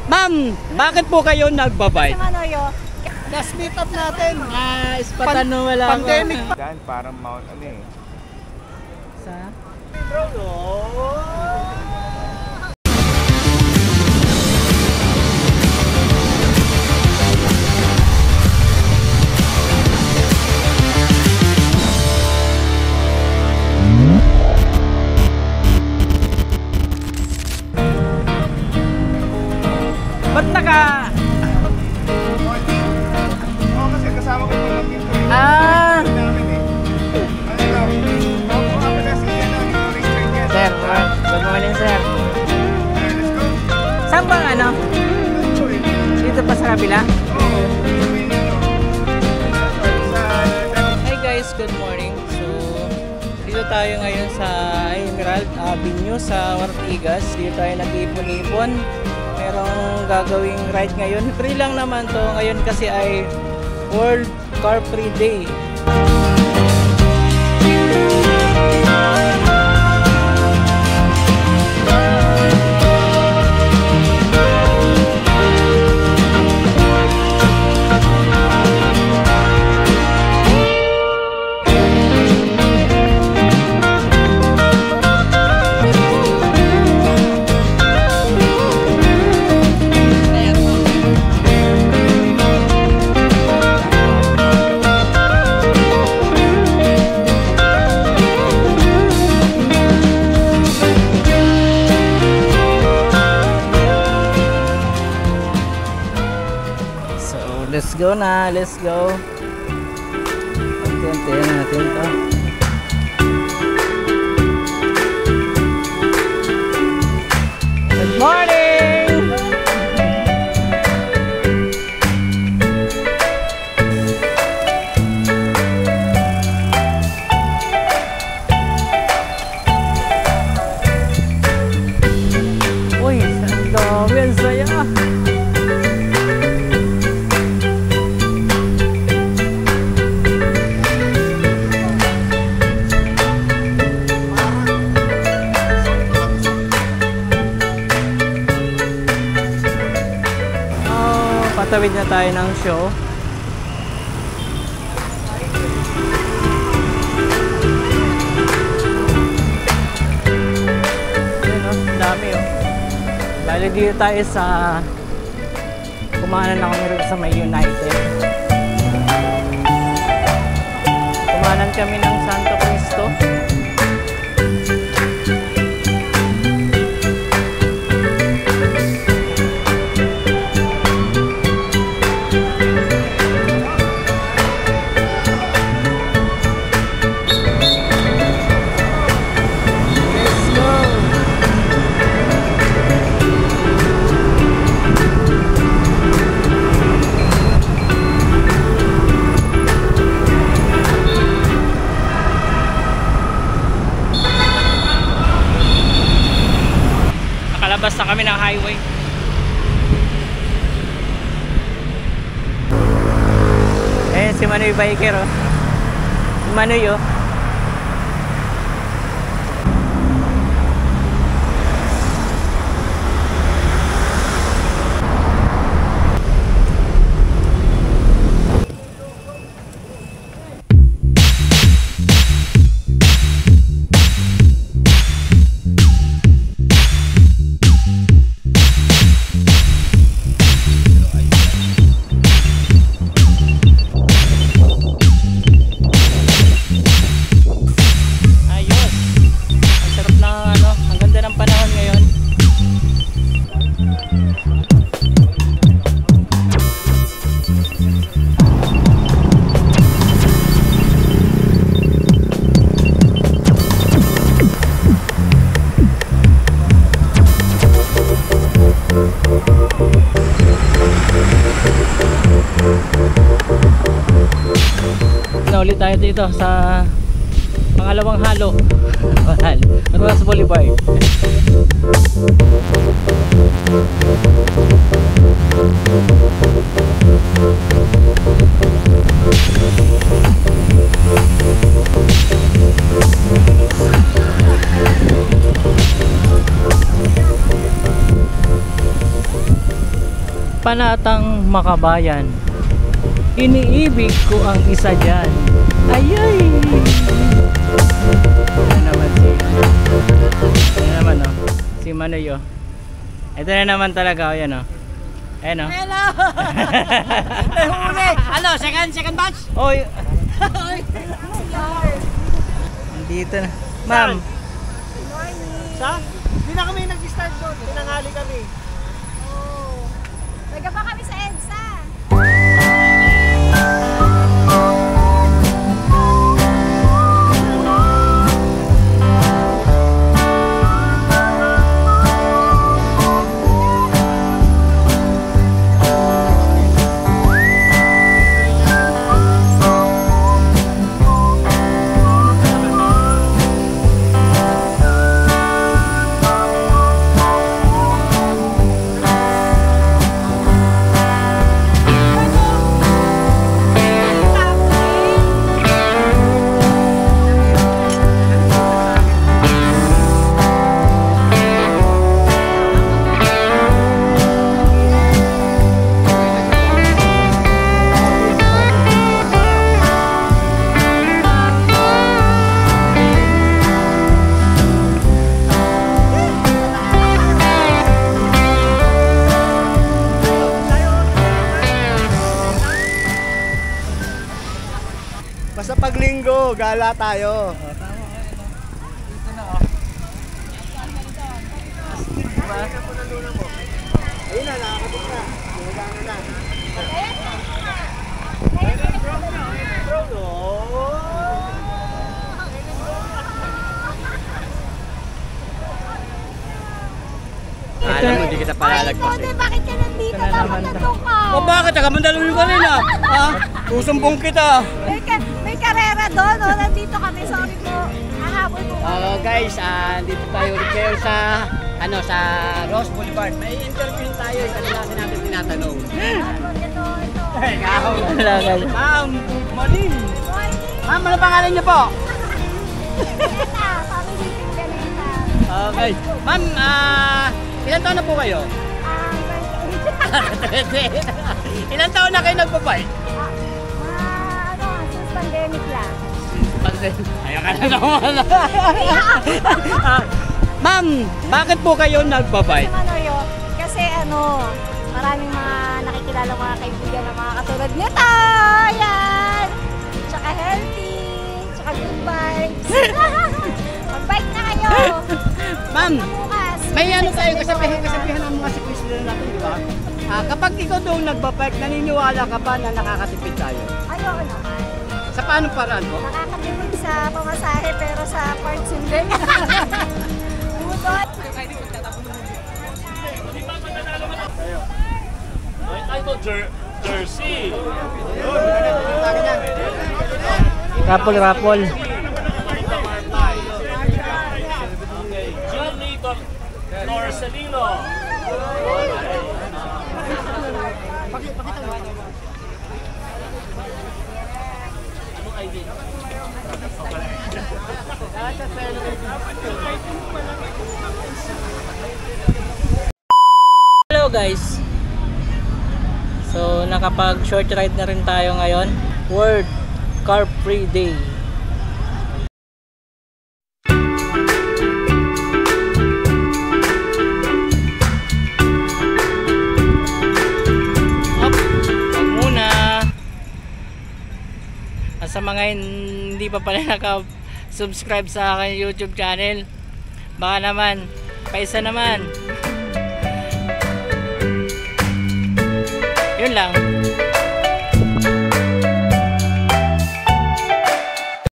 Ma'am, bakit po kayo nagbabike? Kasi Manoyo, Last meet up natin. Ispatano wala ako. Pandemic pa. Dan, parang Mount ano eh. Sa? Ba't naka... Oo, kasi kasama ko yung team ko eh. Ah! Namin eh. Ano daw? Ako pala si race track yan. Sir, good morning sir. Let's go. Saan bang ano? Let's go eh. Dito pa sa kabila? Oo. Hi guys, good morning. So, dito tayo ngayon sa Emerald Avenue sa Ortigas. Dito tayo nag-ipon-ipon. Merong gagawing ride ngayon. Free lang naman to. Ngayon kasi ay World Car Free Day. Let's go na, let's go. Antayin natin to. Good morning! Uy, ang dami, ang saya. Patawid na tayo ng show. Ayan o, dami o. Bali dito tayo sa kumanan na kami rin sa may United. Kumanan kami ng Santo Cristo. Nakalabas na kami ng highway. Eh, si Manoy biker oh. Si Manoy oh. Na ulit tayo dito sa pangalawang halo. Ross Boulevard. Panatang Makabayan. Iniibig ko ang isa dyan. Ayay! Ano naman oh. Si Manoy oh. Ito na naman talaga oh, yan oh. Ayan oh. Hello! Huli! Ano, second batch? Oy! Dito na. Ma'am. Sa? Hindi na kami nag-start doon. Tinanghali kami. Taga pa kami sa EDSA. Basta pag linggo, gala tayo. Ayun na, nakakabit na. Gumagana na. Alam mo, hindi kita palalagpasin. Ay, bakit ka nandito? Ito na naman Dapat nandun ka. O bakit? Tagamandalo yung kanina. Ha? Susumbong kita. May karera doon, oh. Nandito kami. Sorry po. Hahabol po. Guys, dito tayo ulit kayo sa sa Rose Boulevard. May interview tayo sa klase natin tinatanong. Ito. Wala ka. Ma'am, good morning. Morning. Ma'am, ano pangalan niyo po? Ganeta. Family team Ganeta. Okay. Ma'am, ilan taon na po kayo? Ilan taon na kayo nagpa-fight? Since pandemic lang. Ayaw ka na naman. Ma'am, bakit po kayo nagpa-fight? Kasi maraming mga nakikilala mga kaibigan na mga katulad nito. Yan! Tsaka healthy, tsaka good vibes. Mag-bike na kayo. Ma'am, Bukas. may tayo kasabihan ng mga siklista natin, di ba? Kapag ikaw daw nagpa-fight, naniniwala ka ba na nakakatipid tayo? Ayoko naman. Sa paano paraan po? Nakakatipid sa pamasahe pero sa parts hindi. Budot. Jersey. Rapol. Johnny Torcelino. Hello guys. So nakapag short ride na rin tayo ngayon. World Car Free Day. Sa mga hindi pa pala naka-subscribe sa aking YouTube channel, baka naman, paisa naman. Yun lang.